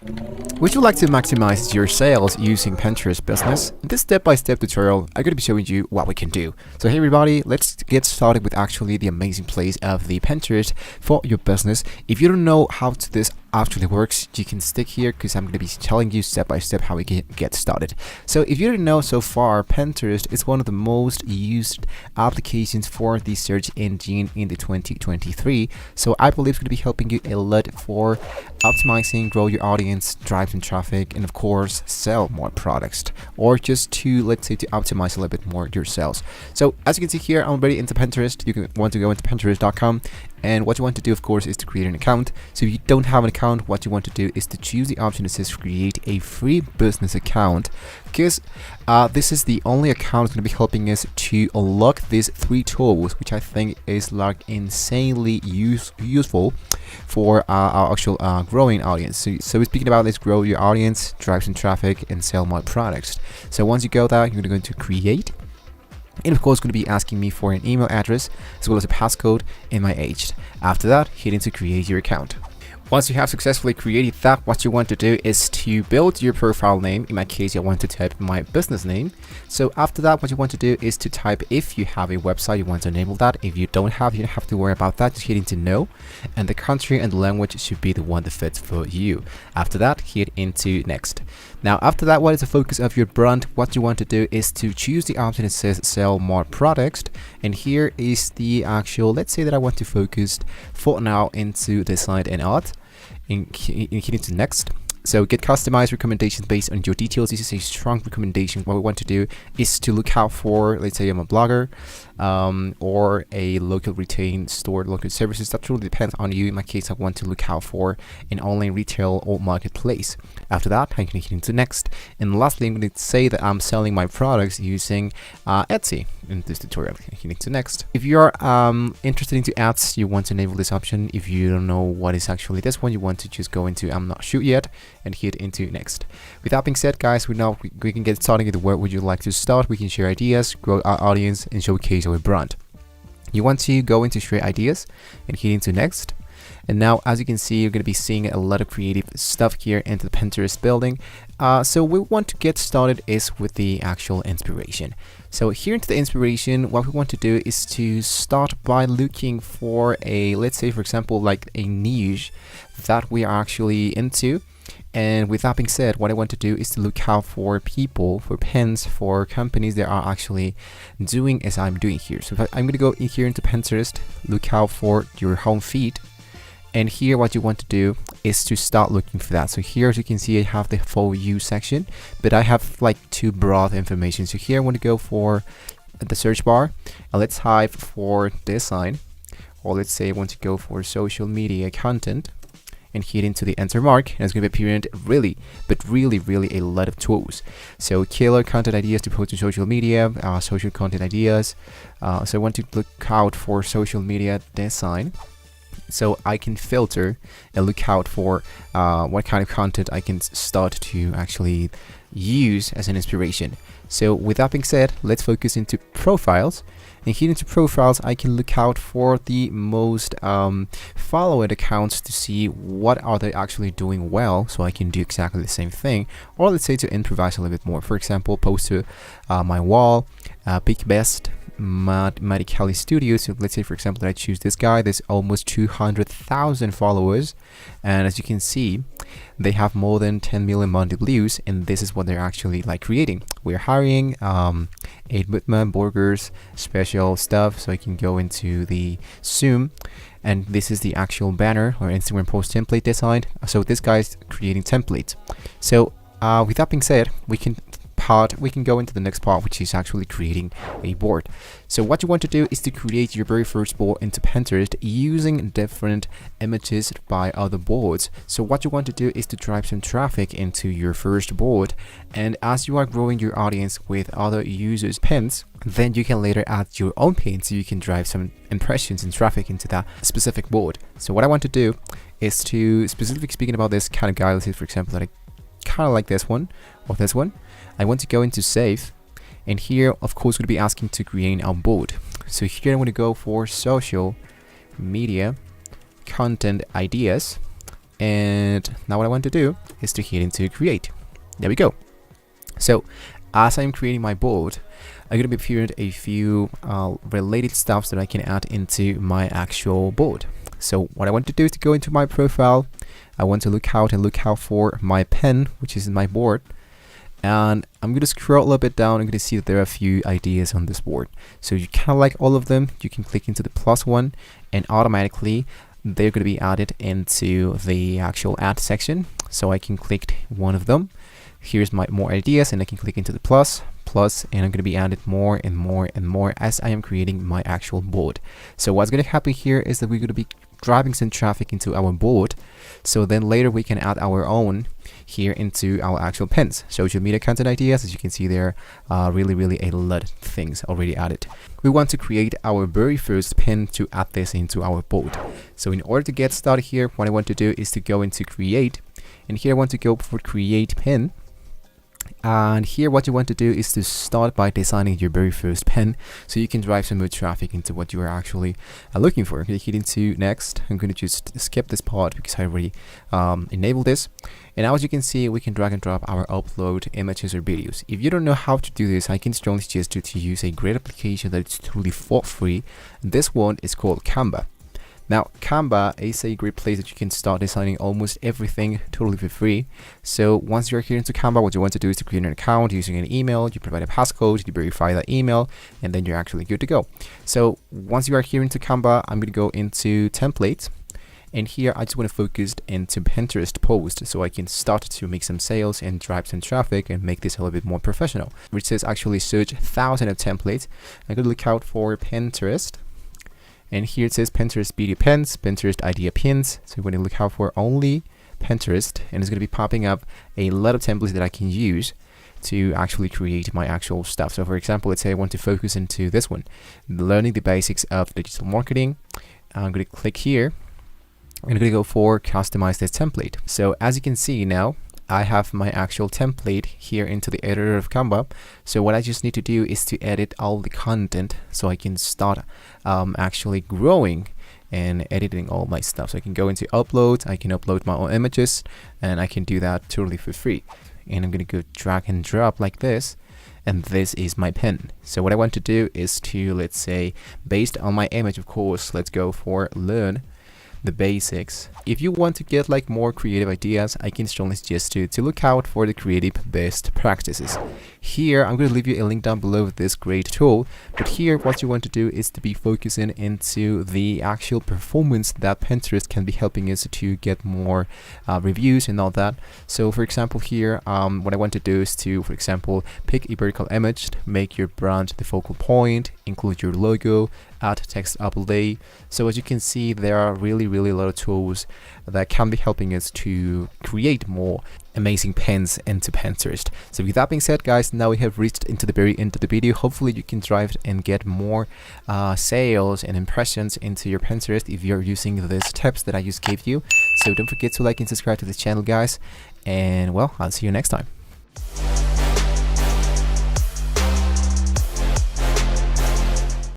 Would you like to maximize your sales using Pinterest Business? In this step-by-step tutorial, I'm going to be showing you what we can do. So hey everybody, let's get started with actually the amazing place of the Pinterest for your business. If you don't know how this actually works, you can stick here because I'm going to be telling you step by step how we can get started. So if you didn't know so far, Pinterest is one of the most used applications for the search engine in the 2023. So I believe it's going to be helping you a lot for optimizing, grow your audience, drive some traffic, and of course sell more products, or just to, let's say, to optimize a little bit more your sales. So as you can see here, I'm already into Pinterest. You can want to go into pinterest.com, and what you want to do, of course, is to create an account. So if you don't have an account, what you want to do is to choose the option that says create a free business account, because this is the only account that's going to be helping us to unlock these 3 tools, which I think is like insanely useful for our actual growing audience. So we're speaking about, let's grow your audience, drive some traffic, and sell more products. So once you go there, you're going to create, and of course it's going to be asking me for an email address as well as a passcode and my age. After that, hit into create your account. Once you have successfully created that, what you want to do is to build your profile name. In my case, I want to type my business name. So after that, what you want to do is to type, if you have a website, you want to enable that. If you don't have, you don't have to worry about that. Just hit into no, and the country and the language should be the one that fits for you. After that, hit into next. Now after that, what is the focus of your brand? What you want to do is to choose the option that says sell more products, and here is the actual, let's say that I want to focus for now into design and art, and hit into next. So get customized recommendations based on your details. This is a strong recommendation. What we want to do is to look out for, let's say I'm a blogger, or a local retail store, local services. That really depends on you. In my case, I want to look out for an online retail or marketplace. After that, I can hit into next. And lastly, I'm going to say that I'm selling my products using Etsy in this tutorial. Hit into next. If you're interested into ads, you want to enable this option. If you don't know what is actually this one, you want to just go into I'm not sure yet and hit into next. With that being said, guys, we can get started with where would you like to start. We can share ideas, grow our audience, and showcase our brand. You want to go into share ideas and hit into next. And now, as you can see, you're going to be seeing a lot of creative stuff here into the Pinterest building. So we want to get started is with the actual inspiration. So here into the inspiration, what we want to do is to start by looking for a, let's say for example, like a niche that we are actually into. And with that being said, what I want to do is to look out for people, for pins, for companies that are actually doing as I'm doing here. So I'm going to go in here into Pinterest, look out for your home feed. And here what you want to do is to start looking for that. So here, as you can see, I have the For You section, but I have like too broad information. So here I want to go for the search bar, and let's type for design, or let's say I want to go for social media content, and hit into the enter mark, and it's going to be appearing really a lot of tools. So killer content ideas to post to social media, social content ideas. So I want to look out for social media design, so I can filter and look out for what kind of content I can start to actually use as an inspiration. So with that being said, let's focus into profiles. And here into profiles, I can look out for the most followed accounts to see what are they actually doing well, so I can do exactly the same thing, or let's say to improvise a little bit more. For example, post to my wall, Pick Best, Maddie Kelly Studios. So let's say for example that I choose this guy. There's almost 200,000 followers, and as you can see, they have more than 10 million monthly views, and this is what they're actually like creating. We're hiring 8 Whitman burgers, special stuff. So I can go into the Zoom, and this is the actual banner or Instagram post template design. So this guy's creating templates. So with that being said, we can go into the next part, which is actually creating a board. So what you want to do is to create your very first board into Pinterest using different images by other boards. So what you want to do is to drive some traffic into your first board, and as you are growing your audience with other users' pins, then you can later add your own pin, so you can drive some impressions and traffic into that specific board. So what I want to do is to, specifically speaking about this kind of guy, let's say for example that I kind of like this one or this one, I want to go into save, and here of course we're going to be asking to create our board. So here I'm going to go for social media content ideas, And now what I want to do is to hit into create. There we go. So as I'm creating my board, I'm going to be appearing a few related stuffs that I can add into my actual board. So what I want to do is to go into my profile. I want to look out for my pen, which is in my board. And I'm going to scroll a little bit down. I'm going to see that there are a few ideas on this board. So you kind of like all of them. You can click into the plus one and automatically they're going to be added into the actual add section. So I can click one of them. Here's my more ideas, and I can click into the plus, and I'm going to be added more and more and more as I am creating my actual board. So what's going to happen here is that we're going to be driving some traffic into our board. So then later we can add our own here into our actual pins. Social media content ideas, as you can see there, really a lot of things already added. We want to create our very first pin to add this into our board. So in order to get started here, what I want to do is to go into create, and here I want to go for create pin. And here what you want to do is to start by designing your very first pin so you can drive some more traffic into what you are actually looking for. I'm going to hit into next. I'm going to just skip this part because I already enabled this. And now as you can see, we can drag and drop our upload images or videos. If you don't know how to do this, I can strongly suggest you to use a great application that is totally for free. This one is called Canva. Now, Canva is a great place that you can start designing almost everything totally for free. So once you're here into Canva, what you want to do is to create an account using an email. You provide a passcode, you verify that email, and then you're actually good to go. So once you are here into Canva, I'm going to go into templates. And here I just want to focus into Pinterest post so I can start to make some sales and drive some traffic and make this a little bit more professional. Which says actually search 1,000 of templates. I'm going to look out for Pinterest. And here it says Pinterest video pins, Pinterest idea pins. So I'm going to look out for only Pinterest, and it's going to be popping up a lot of templates that I can use to actually create my actual stuff. So for example, let's say I want to focus into this one, learning the basics of digital marketing. I'm going to click here. I'm going to go for customize this template. So as you can see now, I have my actual template here into the editor of Canva. So what I just need to do is to edit all the content so I can start actually growing and editing all my stuff. So I can go into upload, I can upload my own images, and I can do that totally for free. And I'm going to go drag and drop like this. And this is my pin. So what I want to do is to, let's say, based on my image, of course, let's go for learn the basics. If you want to get like more creative ideas, I can strongly suggest you to look out for the creative best practices. Here I'm going to leave you a link down below with this great tool, but here what you want to do is to be focusing into the actual performance that Pinterest can be helping us to get more reviews and all that. So for example here, what I want to do is to, for example, pick a vertical image, make your brand the focal point, include your logo, add text overlay. So as you can see, there are really a lot of tools that can be helping us to create more amazing pins into Pinterest. So with that being said, guys, now we have reached into the very end of the video. Hopefully you can drive and get more sales and impressions into your Pinterest if you're using these tips that I just gave you. So don't forget to like and subscribe to this channel, guys, and well, I'll see you next time.